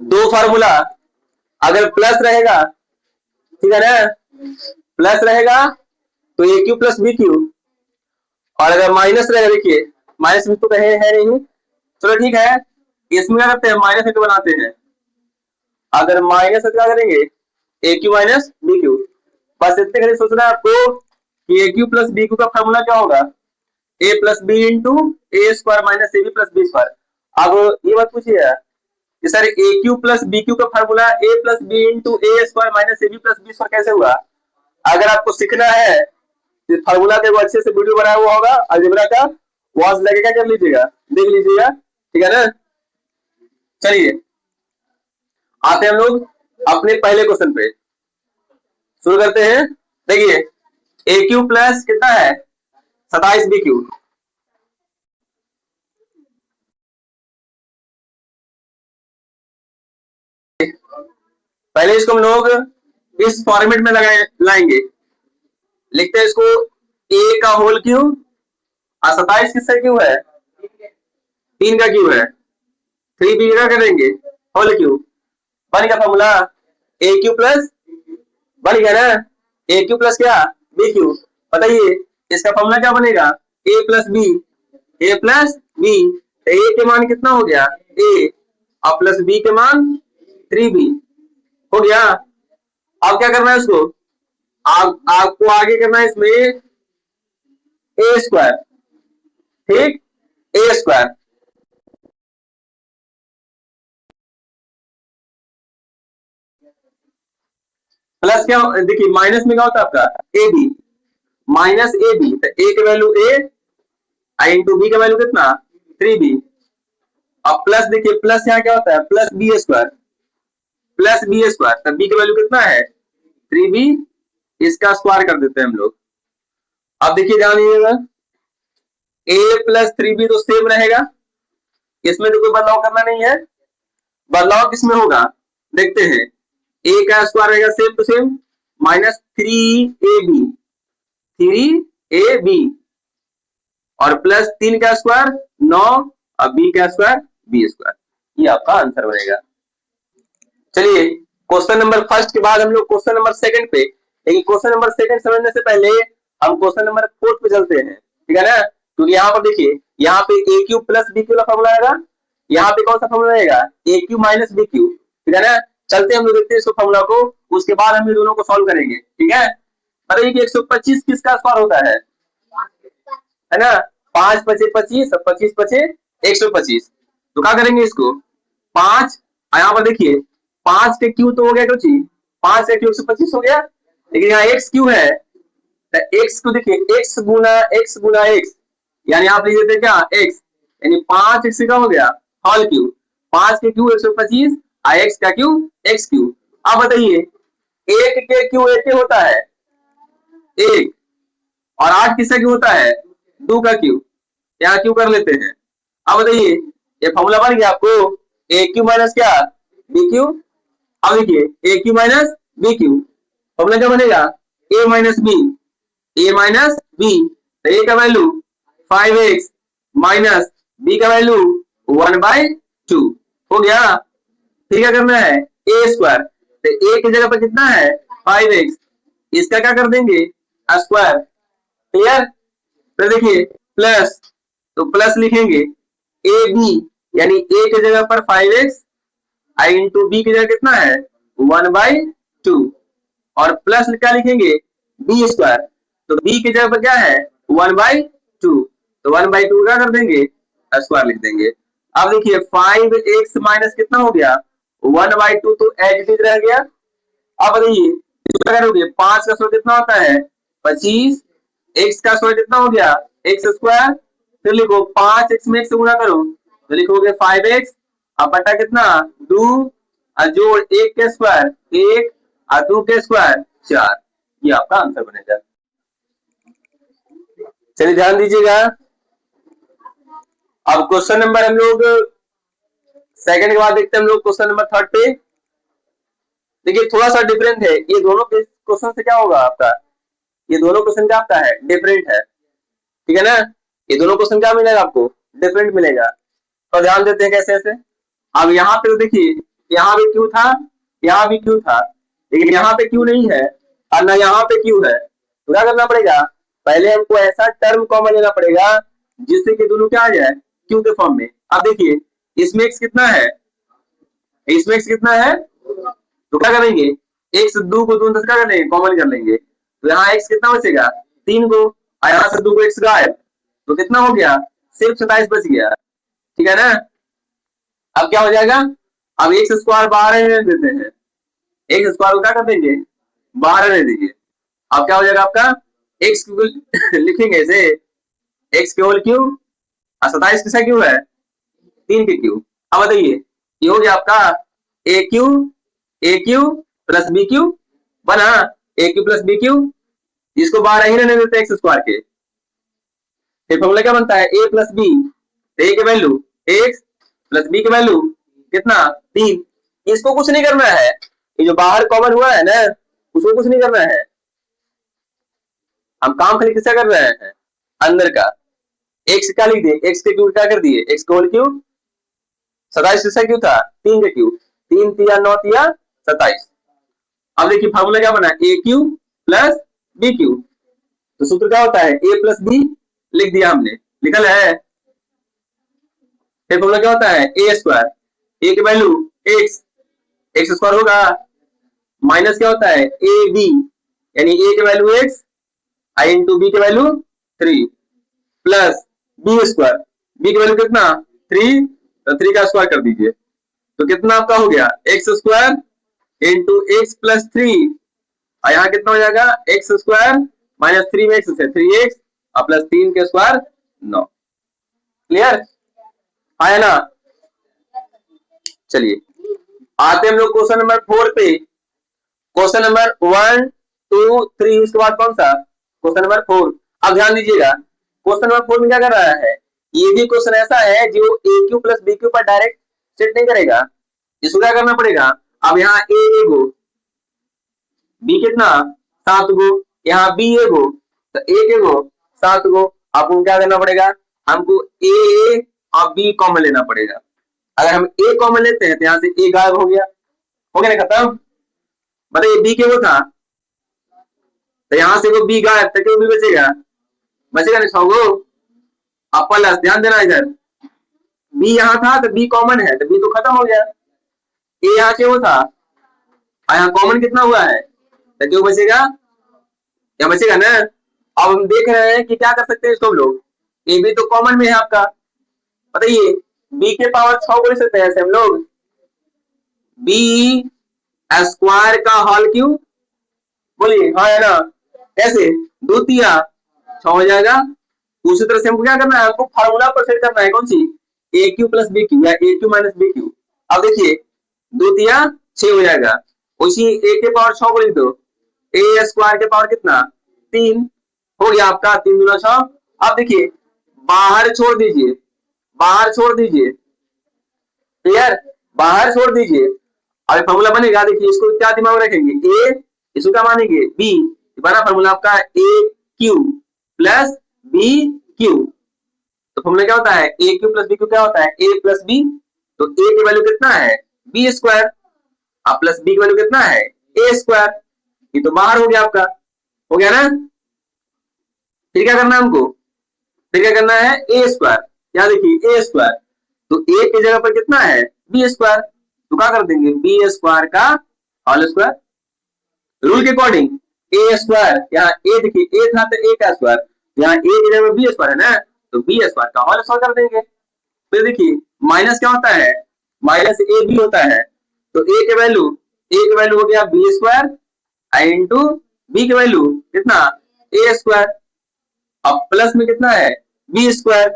दो फार्मूला, अगर प्लस रहेगा, ठीक है ना, प्लस रहेगा तो ए क्यू प्लस बी क्यू, और अगर माइनस रहेगा, देखिए माइनस में तो है नहीं, चलो ठीक है, इसमें क्या करते हैं, माइनस इंटू बनाते हैं। अगर माइनस है तो क्या करेंगे, A cube minus B cube. बस इतने घड़ी सोचना है आपको कि A cube plus B cube का फॉर्मूला क्या होगा, A plus B into A square minus A B plus B square. अब ये बात पूछिए कि sir A cube plus B cube का formula A plus B into A square minus A B plus B square कैसे हुआ। अगर आपको सीखना है तो फार्मूला के वो अच्छे से वीडियो बनाया हुआ होगा अलजेब्रा का, वहां से लेके क्या कर लीजिएगा, देख लीजिएगा, ठीक है ना। चलिए आते हैं हम लोग अपने पहले क्वेश्चन पे, शुरू करते हैं। देखिए ए क्यू प्लस कितना है 27 बी क्यू, पहले इसको हम लोग इस फॉर्मेट में लाएंगे, लिखते हैं इसको ए का होल क्यू और 27 किसका क्यू है, 3 का क्यू है, 3 बी का करेंगे होल क्यू, बन गया फॉर्मूला ए क्यू प्लस, बन गया ना, ए क्यू प्लस क्या बी क्यू। बताइए इसका फॉर्मूला क्या बनेगा, ए प्लस बी, ए प्लस बी, तो ए के मान कितना हो गया ए, और प्लस बी के मान 3b हो गया। अब क्या करना है उसको, आपको आगे करना है इसमें ए स्क्वायर, ठीक, ए स्क्वायर प्लस क्या, देखिए माइनस में क्या होता है आपका A B, minus A B, तो ए के वैल्यू ए आई इंटू बी का वैल्यू कितना 3b, अब प्लस देखिए प्लस यहाँ क्या होता है plus B square, plus B square, तो बी का वैल्यू कितना है 3b, इसका स्क्वायर कर देते हैं हम लोग। अब देखिए ध्यान दीजिएगा ए प्लस 3b तो सेम रहेगा, इसमें तो कोई बदलाव करना नहीं है, बदलाव किसमें होगा देखते हैं, ए का स्क्वायर रहेगा same to same minus 3ab, 3ab, और प्लस 3 का स्क्वायर 9, और बी का स्क्वायर बी स्क्वायर, ये आपका आंसर बनेगा। चलिए क्वेश्चन नंबर फर्स्ट के बाद हम लोग क्वेश्चन नंबर सेकंड पे, लेकिन क्वेश्चन नंबर सेकंड समझने से पहले हम क्वेश्चन नंबर फोर्थ पे चलते हैं, ठीक है ना। क्योंकि यहाँ पर देखिए यहाँ पे ए क्यू प्लस बी क्यू का फॉर्मूला आएगा, यहाँ पे कौन सा फॉर्मूला आएगा ए क्यू माइनस बी क्यू, ठीक है ना। चलते हम लोग देखते हैं इसको फॉर्मूला को, उसके बाद हम ये दोनों को सॉल्व करेंगे, ठीक है। बताइए कि 125 किसका स्क्वायर होता है ना, 5 पचे 25, 25 पचे 125, तो क्या करेंगे इसको 5, यहाँ पर देखिए 5 के क्यू तो हो गया कुछ ही, 5 के क्यू 125 हो गया, लेकिन यहाँ एक्स क्यू है, तो एक्स को देखिए एक्स गुना एक्स, यानी आप लिख देते क्या एक्स, यानी 5 एक्स का हो गया होल क्यू, 5 के क्यू 125 और एक्स का क्यू एक्स क्यू। अब बताइए 1 के क्यू 1 होता है 1, और 8 किसका क्यू होता है 2 का क्यू, यहाँ क्यू कर लेते हैं। अब बताइए ये फॉर्मूला बन गया आपको ए क्यू माइनस क्या बी क्यू। अब देखिए A cube minus B cube, formula क्या बनेगा A minus B, A minus B, तो ए का वैल्यू 5x माइनस बी का वैल्यू 1/2 हो गया। फिर क्या करना है ए स्क्वायर, तो ए की जगह पर कितना है 5x, इसका क्या कर देंगे स्क्वायर, क्लियर। तो देखिए प्लस, तो प्लस लिखेंगे ए बी, यानी ए की जगह पर 5x आई इंटू बी की जगह कितना है 1/2, और प्लस क्या लिखेंगे बी स्क्वायर, तो बी की जगह पर क्या है 1/2, तो 1/2 क्या कर देंगे स्क्वायर लिख देंगे। अब देखिए 5x माइनस कितना हो गया 1/2, तो एज इट इज रह गया। अब बताइए क्या करोगे 5 का स्क्वायर कितना होता है 25, x का स्क्वायर कितना हो गया एक्स स्क्वायर, फिर लिखो 5x में x से गुणा करो तो लिखोगे 5x, अब बटा कितना 2, और जोड़ 1 के स्क्वायर 1 और 2 के स्क्वायर 4, ये आपका आंसर बनेगा। चलिए ध्यान दीजिएगा, अब क्वेश्चन नंबर हम लोग सेकंड के बाद देखते हैं हम लोग क्वेश्चन नंबर थर्ड पे। देखिए थोड़ा सा डिफरेंट है, ये दोनों क्वेश्चन से क्या होगा आपका, ये दोनों क्वेश्चन क्या आपका है डिफरेंट है, ठीक है ना। ये दोनों क्वेश्चन क्या मिलेगा आपको डिफरेंट मिलेगा, तो ध्यान देते हैं कैसे ऐसे। अब यहाँ पे देखिए यहाँ भी क्यू था, यहाँ भी क्यू था, लेकिन यहाँ पे क्यू नहीं है और ना यहाँ पे क्यू है। तो क्या करना पड़ेगा, पहले हमको ऐसा टर्म कॉमन लेना पड़ेगा जिससे कि दोनों क्या आ जाए, क्यू के फॉर्म में। अब देखिए इसमें x कितना है, इसमें x कितना है, तो क्या करेंगे, एक से दो को दोनों क्या कर लेंगे, कॉमन कर लेंगे। तो यहाँ x कितना बचेगा, 3 को, और यहाँ से 2 को x गायब, तो कितना हो गया, सिर्फ 27 बच गया। ठीक है ना। अब क्या हो जाएगा, अब एक्स स्क्वायर बाहर रहने देते हैं, एक्स स्क्वायर को क्या कर देंगे, बाहर रहने दीजिए। अब क्या हो जाएगा आपका, एक्स लिखेंगे ऐसे, एक्स के होल क्यू और 27 किसका क्यू है, 3 के क्यू। अब बताइए ये हो गया आपका ए क्यू प्लस बी क्यू बना, ए क्यू प्लस बी क्यू, इसको बाहर ही रहने देते हैं एक्स स्क्वायर के। फिर फॉर्मूला क्या बनता है, ए प्लस बी, ए के वैल्यू एक्स प्लस बी के वैल्यू कितना, 3। इसको कुछ नहीं करना है, ये जो बाहर कॉमन हुआ है ना उसको कुछ नहीं करना है, हम काम खाली किसका कर रहे हैं, अंदर का। एक्स क्या लिख दिए, एक्स के क्यूब क्या कर दिए, एक्स का होल क्यूब, 27 किसका क्यूब था, 3 का क्यूब, 3 तिया 9 तिया 27। अब देखिए फार्मूला क्या बना, ए क्यू प्लस बी क्यू, तो सूत्र क्या होता है, ए प्लस बी लिख दिया हमने, लिखल है। फिर फॉर्मूला क्या होता है, ए स्क्वायर, ए की वैल्यू एक्स, एक्स स्क्वायर होगा, माइनस क्या होता है, ए बी, यानी ए की वैल्यू एक्स आई इंटू बी की value 3 plus B square, B की वैल्यू कितना 3, तो 3 का स्क्वायर कर दीजिए, तो कितना आपका हो गया, x square into x plus 3, और यहाँ कितना हो जाएगा, एक्स स्क्वायर माइनस 3 में एक्स से 3x और प्लस 3 के स्क्वायर 9। क्लियर आया ना। चलिए आते हम लोग क्वेश्चन नंबर 4 पे। क्वेश्चन नंबर 1 2 3 उसके बाद कौन सा, क्वेश्चन नंबर 4। अब ध्यान दीजिएगा क्वेश्चन नंबर 4 में क्या कर रहा है, ये भी क्वेश्चन ऐसा है जो ए क्यू प्लस बी क्यू पर डायरेक्ट सेट नहीं करेगा, इसको क्या करना पड़ेगा। अब यहाँ ए एगो, बी कितना 7 गो, यहाँ बी एगो, तो ए एगो 7 गो, आपको क्या करना पड़ेगा, हमको ए और बी कॉमन लेना पड़ेगा। अगर हम ए कॉमन लेते हैं तो यहाँ से ए गायब हो गया, हो गया ना खत्म। बताइए बी के वो था, तो यहाँ से वो बी गायब, तो क्यों बी बचेगा, बचेगा नहीं 6 गो। अब प्लस ध्यान देना, इधर बी यहाँ था तो बी कॉमन है, तो बी तो खत्म हो गया। ए यहाँ के वो था और यहाँ कॉमन कितना हुआ है, तो क्यों बचेगा, क्या बचेगा ना। अब हम देख रहे हैं कि क्या कर सकते हैं इसको हम लोग, ए बी तो कॉमन में है आपका, बताइए बी के पावर 6 को लिख सकते हैं ऐसे हम लोग, बी स्क्वायर का होल क्यूब, बोलिए हाँ है ना, कैसे 2 तिया 6 हो जाएगा। उसी तरह से हमको क्या करना है, हमको फार्मूला पर सेट करना है, कौन सी, ए क्यू प्लस बी क्यू या ए क्यू माइनस बी क्यू। अब देखिए 2 तिया 6 हो जाएगा, उसी ए के पावर 6 को लिख दो, ए स्क्वायर के पावर कितना 3 हो गया आपका, 3 दूना 6। अब देखिए बाहर छोड़ दीजिए, बाहर छोड़ दीजिए, क्लियर, बाहर छोड़ दीजिए। अब फॉर्मूला बनेगा, देखिए इसको क्या दिमाग में रखेंगे, ए इसको क्या मानेंगे बी, बना फॉर्मूला आपका ए क्यू प्लस बी क्यू। तो फॉर्मूला क्या होता है, ए क्यू प्लस बी क्यू क्या होता है, ए प्लस बी, तो ए की वैल्यू कितना है बी स्क्वायर और प्लस बी की वैल्यू कितना है ए स्क्वायर, ये तो बाहर हो गया आपका, हो गया ना। फिर क्या करना है हमको, फिर क्या करना है ए स्क्वायर, यहाँ देखिए ए स्क्वायर, तो ए की जगह पर कितना है बी स्क्वायर, तो क्या कर देंगे बी स्क्वायर का होल स्क्वायर। रूल के अकॉर्डिंग ए स्क्वायर, यहाँ ए देखिए ए था तो ए का स्क्वायर, यहाँ ए की जगह बी स्क्वायर है ना, तो बी स्क्वायर का होल स्क्वायर कर देंगे। फिर देखिए माइनस क्या होता है, माइनस ए बी होता है, तो ए के वैल्यू हो गया बी स्क्वायर इंटू बी के वैल्यू कितना ए स्क्वायर, अब प्लस में कितना है बी स्क्वायर,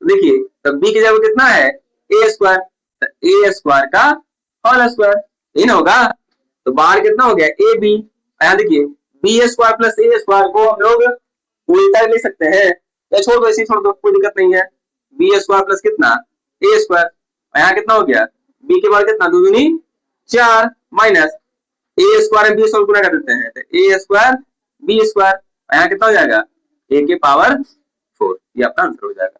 देखिए तो बी की जगह कितना है ए स्क्वायर, तो ए स्क्वायर का होल स्क्वायर, ये ना होगा। तो बाहर कितना हो गया ए बी, यहाँ देखिए बी स्क्वायर प्लस ए स्क्वायर को हम लोग उल्टा ले सकते हैं, या छोड़ दो ऐसे छोड़ दो, कोई दिक्कत नहीं है। बी स्क्वायर प्लस कितना ए स्क्वायर, यहाँ कितना हो गया बी के बाद कितना 2 दूनी 4 माइनस ए स्क्वायर बी स्क्वायर गुना कर देते हैं, तो ए स्क्वायर बी स्क्वायर, यहाँ कितना हो जाएगा ए के पावर 4, ये आपका आंसर हो जाएगा।